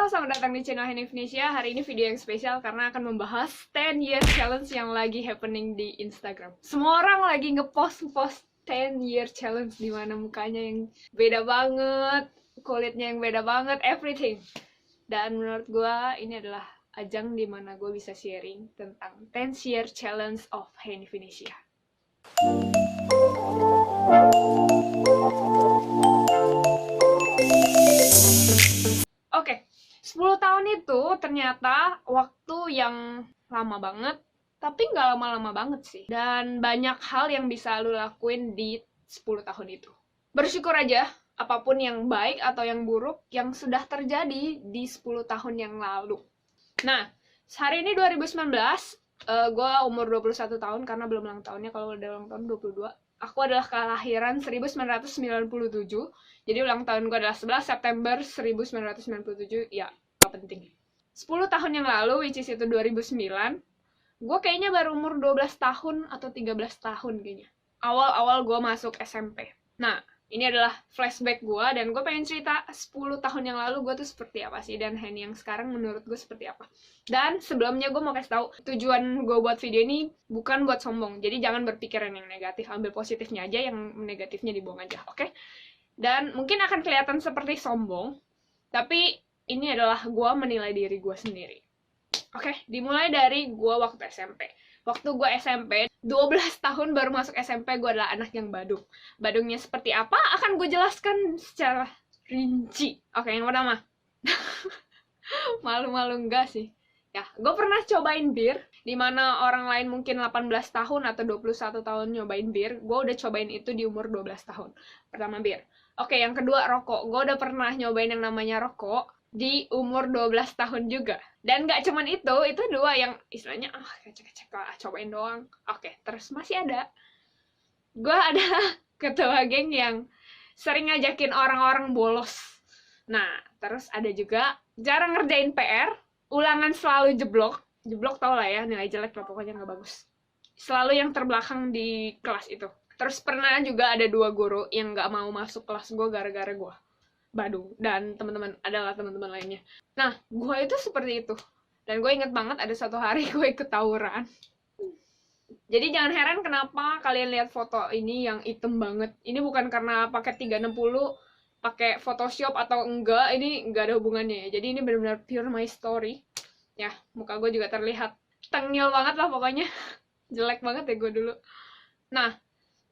selamat datang di channel Indonesia. Hari ini video yang spesial karena akan membahas 10 year challenge yang lagi happening di Instagram. Semua orang lagi ngepost 10 year challenge di mana mukanya yang beda banget, kulitnya yang beda banget, everything. Dan menurut gue ini adalah ajang di mana gue bisa sharing tentang 10 year challenge of Indonesia. Oke, 10 tahun itu ternyata waktu yang lama banget, tapi nggak lama-lama banget sih. Dan banyak hal yang bisa lu lakuin di 10 tahun itu. Bersyukur aja, apapun yang baik atau yang buruk yang sudah terjadi di 10 tahun yang lalu. Nah, hari ini 2019, gue umur 21 tahun karena belum ulang tahunnya, kalau udah ulang tahun 22. Aku adalah kelahiran 1997, jadi ulang tahun gue adalah 11 September 1997, ya, gak penting. 10 tahun yang lalu, which is itu 2009, gue kayaknya baru umur 12 tahun atau 13 tahun kayaknya. Awal-awal gue masuk SMP. Nah, ini adalah flashback gue, dan gue pengen cerita 10 tahun yang lalu gue tuh seperti apa sih, dan Henny yang sekarang menurut gue seperti apa. Dan sebelumnya gue mau kasih tahu, tujuan gue buat video ini bukan buat sombong, jadi jangan berpikiran yang negatif, ambil positifnya aja, yang negatifnya dibuang aja, oke? Dan mungkin akan kelihatan seperti sombong, tapi ini adalah gue menilai diri gue sendiri. Oke, dimulai dari gue waktu SMP. Waktu gue SMP, 12 tahun baru masuk SMP, gue adalah anak yang badung. Badungnya seperti apa akan gue jelaskan secara rinci. Oke, yang pertama. Malu-malu enggak sih? Ya, gue pernah cobain bir, dimana orang lain mungkin 18 tahun atau 21 tahun nyobain bir, gue udah cobain itu di umur 12 tahun. Pertama bir. Oke, yang kedua rokok. Gue udah pernah nyobain yang namanya rokok di umur 12 tahun juga. Dan gak cuman itu dua yang istilahnya, kecek-kecek lah, cobain doang. Oke, terus masih ada. Gue ada ketua geng yang sering ngajakin orang-orang bolos. Nah, terus ada juga jarang ngerjain PR, ulangan selalu jeblok. Jeblok tau lah ya, nilai jelek lah, pokoknya gak bagus. Selalu yang terbelakang di kelas itu. Terus pernah juga ada 2 guru yang gak mau masuk kelas gue gara-gara gue badung, dan teman-teman adalah teman-teman lainnya. Nah, gue itu seperti itu. Dan gue inget banget ada satu hari gue ikut tawuran. Jadi jangan heran kenapa kalian lihat foto ini yang hitam banget. Ini bukan karena pakai 360, pakai Photoshop atau enggak, ini enggak ada hubungannya ya. Jadi ini benar-benar pure my story. Ya, muka gue juga terlihat tengil banget lah pokoknya. Jelek banget ya gue dulu. Nah,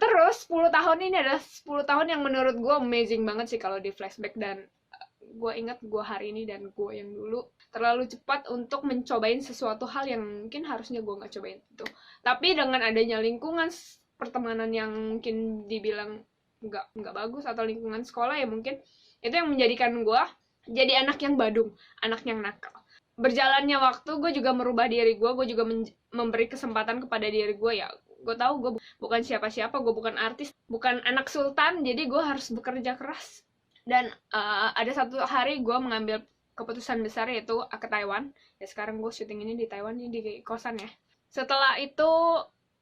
terus 10 tahun ini adalah 10 tahun yang menurut gue amazing banget sih kalau di flashback. Dan gue ingat gue hari ini dan gue yang dulu terlalu cepat untuk mencobain sesuatu hal yang mungkin harusnya gue nggak cobain itu. Tapi dengan adanya lingkungan pertemanan yang mungkin dibilang nggak bagus, atau lingkungan sekolah ya, mungkin itu yang menjadikan gue jadi anak yang badung, anak yang nakal. Berjalannya waktu, gue juga merubah diri gue juga memberi kesempatan kepada diri gue. Ya, gue tahu gue bukan siapa-siapa, gue bukan artis, bukan anak sultan, jadi gue harus bekerja keras. Dan ada satu hari gue mengambil keputusan besar, yaitu ke Taiwan. Ya, sekarang gue syuting ini di Taiwan, ini di kosan ya. Setelah itu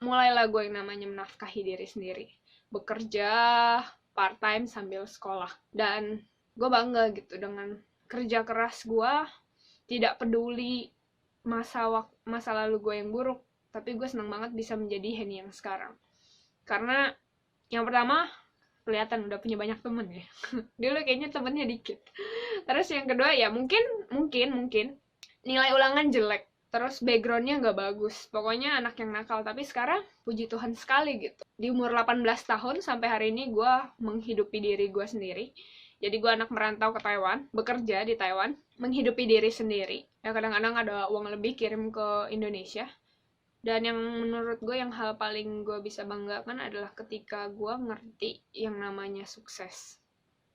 mulailah gue yang namanya menafkahi diri sendiri, bekerja part time sambil sekolah. Dan gue bangga gitu dengan kerja keras gue, tidak peduli masa lalu gue yang buruk, tapi gue senang banget bisa menjadi Henny yang sekarang. Karena yang pertama, kelihatan udah punya banyak temen ya. Dulu kayaknya temennya dikit. Terus yang kedua ya mungkin nilai ulangan jelek, terus backgroundnya nggak bagus, pokoknya anak yang nakal. Tapi sekarang puji Tuhan sekali gitu, di umur 18 tahun sampai hari ini gue menghidupi diri gue sendiri. Jadi gue anak merantau ke Taiwan, bekerja di Taiwan, menghidupi diri sendiri. Ya kadang-kadang ada uang lebih kirim ke Indonesia. Dan yang menurut gue yang hal paling gue bisa banggakan adalah ketika gue ngerti yang namanya sukses.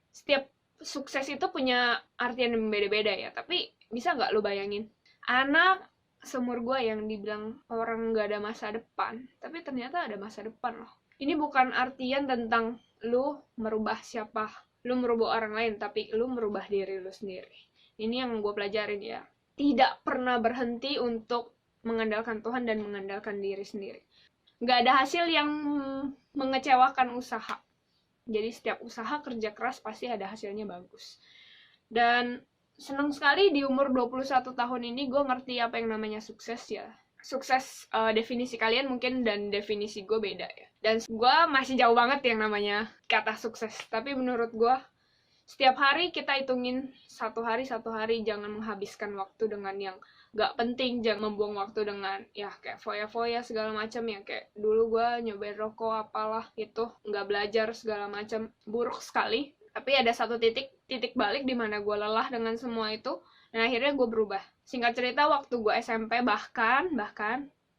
Setiap sukses itu punya artian yang beda-beda ya, tapi bisa nggak lo bayangin? Anak seumur gue yang dibilang orang nggak ada masa depan, tapi ternyata ada masa depan loh. Ini bukan artian tentang lo merubah siapa, lo merubah orang lain, tapi lo merubah diri lo sendiri. Ini yang gue pelajarin ya. Tidak pernah berhenti untuk mengandalkan Tuhan dan mengandalkan diri sendiri. Nggak ada hasil yang mengecewakan usaha. Jadi setiap usaha kerja keras pasti ada hasilnya bagus. Dan senang sekali di umur 21 tahun ini gue ngerti apa yang namanya sukses ya. Sukses, definisi kalian mungkin dan definisi gue beda ya. Dan gue masih jauh banget yang namanya kata sukses. Tapi menurut gue, setiap hari kita hitungin satu hari, jangan menghabiskan waktu dengan yang gak penting, jangan membuang waktu dengan ya kayak foya-foya segala macam ya, kayak dulu gue nyobain rokok apalah gitu, nggak belajar segala macam, buruk sekali. Tapi ada satu titik balik di mana gue lelah dengan semua itu, dan akhirnya gue berubah. Singkat cerita, waktu gue SMP, bahkan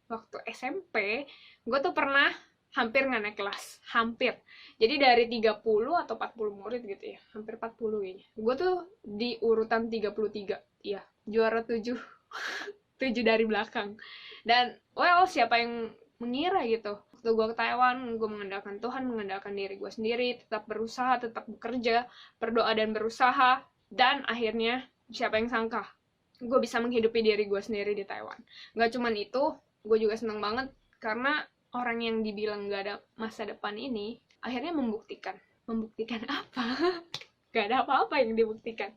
waktu SMP gue tuh pernah hampir nggak naik kelas, hampir. Jadi dari 30 atau 40 murid gitu ya, hampir 40 kayaknya. Gue tuh di urutan 33, iya, juara 7, 7 dari belakang. Dan, well, siapa yang mengira gitu. Waktu gue ke Taiwan, gue mengandalkan Tuhan, mengandalkan diri gue sendiri, tetap berusaha, tetap bekerja, berdoa dan berusaha, dan akhirnya, siapa yang sangka, gue bisa menghidupi diri gue sendiri di Taiwan. Gak cuman itu, gue juga seneng banget, karena orang yang dibilang gak ada masa depan ini akhirnya membuktikan apa? Gak ada apa-apa yang dibuktikan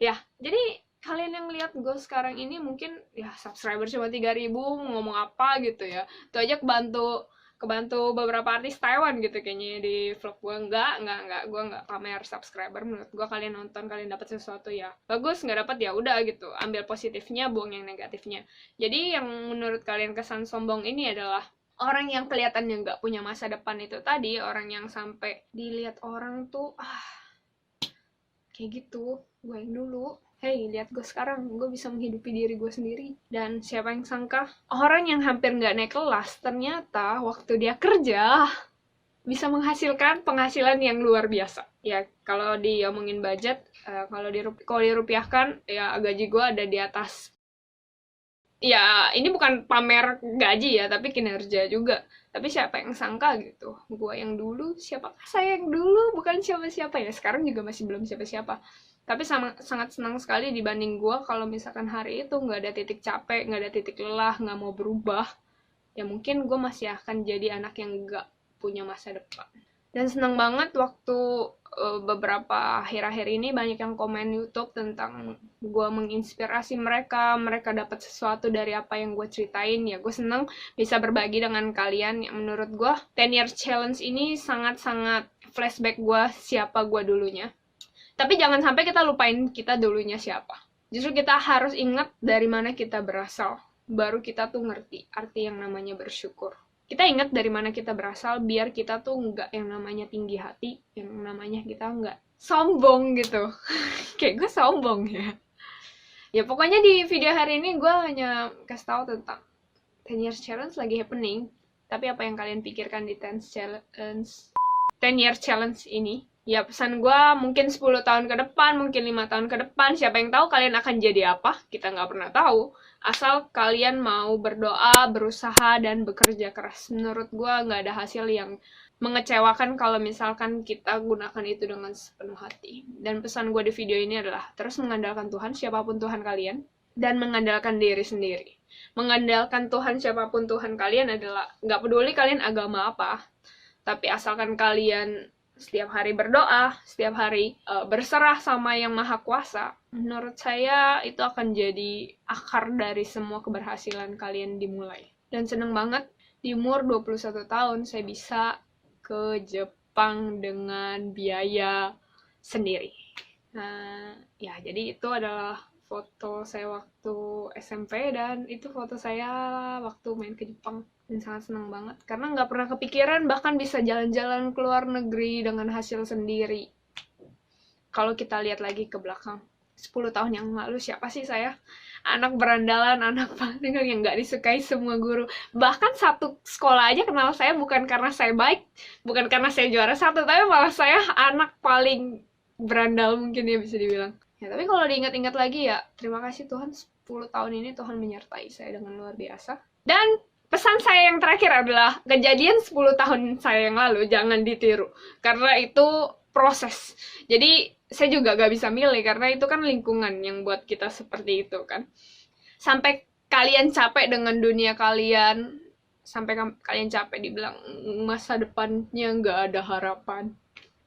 ya. Jadi kalian yang lihat gue sekarang ini mungkin ya subscriber cuma 3.000, ngomong apa gitu ya, itu aja kebantu beberapa artis Taiwan gitu kayaknya di vlog gue. Enggak, gue nggak pamer subscriber. Menurut gue kalian nonton, kalian dapat sesuatu ya bagus, nggak dapat ya udah gitu, ambil positifnya, buang yang negatifnya. Jadi yang menurut kalian kesan sombong ini adalah orang yang kelihatannya nggak punya masa depan itu tadi, orang yang sampai dilihat orang tuh kayak gitu. Gue yang dulu, hey, lihat gue sekarang, gue bisa menghidupi diri gue sendiri. Dan siapa yang sangka, orang yang hampir nggak naik kelas, ternyata waktu dia kerja, bisa menghasilkan penghasilan yang luar biasa. Ya, kalau diomongin budget, kalau dirupiahkan, ya gaji gue ada di atas. Ya, ini bukan pamer gaji ya, tapi kinerja juga. Tapi siapa yang sangka gitu, gue yang dulu, siapakah saya yang dulu, bukan siapa-siapa ya, sekarang juga masih belum siapa-siapa. Tapi sangat senang sekali dibanding gue kalau misalkan hari itu nggak ada titik capek, nggak ada titik lelah, nggak mau berubah, ya mungkin gue masih akan jadi anak yang nggak punya masa depan. Dan senang banget waktu beberapa akhir-akhir ini banyak yang komen YouTube tentang gue menginspirasi mereka dapat sesuatu dari apa yang gue ceritain. Ya gue seneng bisa berbagi dengan kalian. Yang menurut gue 10 year challenge ini sangat-sangat flashback gue siapa gue dulunya. Tapi jangan sampai kita lupain kita dulunya siapa. Justru kita harus ingat dari mana kita berasal, baru kita tuh ngerti arti yang namanya bersyukur. Kita ingat dari mana kita berasal, biar kita tuh nggak yang namanya tinggi hati, yang namanya kita nggak sombong gitu. Kayak gue sombong ya. Ya pokoknya di video hari ini gue hanya kasih tahu tentang 10 years challenge lagi happening. Tapi apa yang kalian pikirkan di 10 year challenge ini? Ya pesan gue mungkin 10 tahun ke depan, mungkin 5 tahun ke depan, siapa yang tahu kalian akan jadi apa, kita nggak pernah tahu. Asal kalian mau berdoa, berusaha, dan bekerja keras. Menurut gue nggak ada hasil yang mengecewakan kalau misalkan kita gunakan itu dengan sepenuh hati. Dan pesan gue di video ini adalah terus mengandalkan Tuhan, siapapun Tuhan kalian, dan mengandalkan diri sendiri. Mengandalkan Tuhan, siapapun Tuhan kalian adalah nggak peduli kalian agama apa, tapi asalkan kalian setiap hari berdoa, setiap hari berserah sama yang maha kuasa, menurut saya itu akan jadi akar dari semua keberhasilan kalian dimulai. Dan seneng banget, di umur 21 tahun saya bisa ke Jepang dengan biaya sendiri. Nah, ya jadi itu adalah foto saya waktu SMP, dan itu foto saya waktu main ke Jepang. Dan sangat senang banget, karena nggak pernah kepikiran bahkan bisa jalan-jalan ke luar negeri dengan hasil sendiri. Kalau kita lihat lagi ke belakang, 10 tahun yang lalu siapa sih saya? Anak berandalan, anak paling yang nggak disukai semua guru. Bahkan satu sekolah aja kenal saya bukan karena saya baik, bukan karena saya juara satu, tapi malah saya anak paling berandal mungkin ya bisa dibilang. Ya, tapi kalau diingat-ingat lagi ya, terima kasih Tuhan, 10 tahun ini Tuhan menyertai saya dengan luar biasa. Dan pesan saya yang terakhir adalah, kejadian 10 tahun saya yang lalu jangan ditiru, karena itu proses. Jadi saya juga gak bisa milih, karena itu kan lingkungan yang buat kita seperti itu kan. Sampai kalian capek dengan dunia kalian, sampai kalian capek dibilang masa depannya gak ada harapan,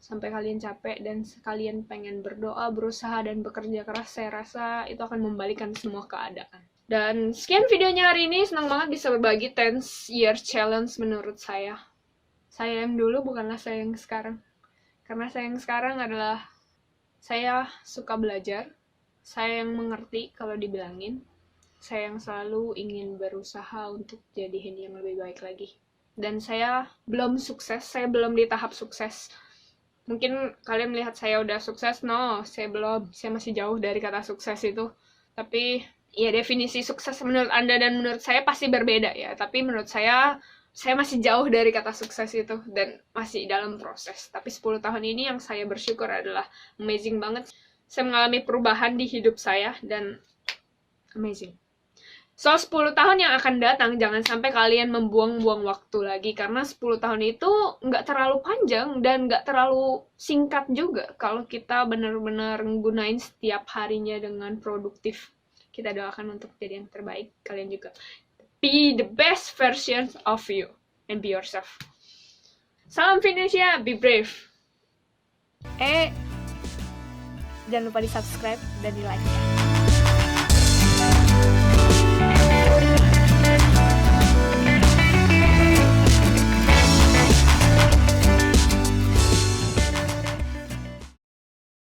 sampai kalian capek dan kalian pengen berdoa, berusaha, dan bekerja keras, saya rasa itu akan membalikan semua keadaan. Dan sekian videonya hari ini, senang banget bisa berbagi 10 year challenge menurut saya. Saya yang dulu bukanlah saya yang sekarang. Karena saya yang sekarang adalah saya suka belajar, saya yang mengerti kalau dibilangin, saya yang selalu ingin berusaha untuk jadiin yang lebih baik lagi. Dan saya belum sukses, saya belum di tahap sukses. Mungkin kalian melihat saya udah sukses, no, saya belum, saya masih jauh dari kata sukses itu. Tapi ya definisi sukses menurut Anda dan menurut saya pasti berbeda ya. Tapi menurut saya masih jauh dari kata sukses itu dan masih dalam proses. Tapi 10 tahun ini yang saya bersyukur adalah amazing banget. Saya mengalami perubahan di hidup saya dan amazing. So, 10 tahun yang akan datang, jangan sampai kalian membuang-buang waktu lagi. Karena 10 tahun itu nggak terlalu panjang dan nggak terlalu singkat juga. Kalau kita benar-benar menggunain setiap harinya dengan produktif. Kita doakan untuk jadi yang terbaik. Kalian juga. Be the best version of you. And be yourself. Salam Indonesia, be brave. Jangan lupa di subscribe dan di like ya.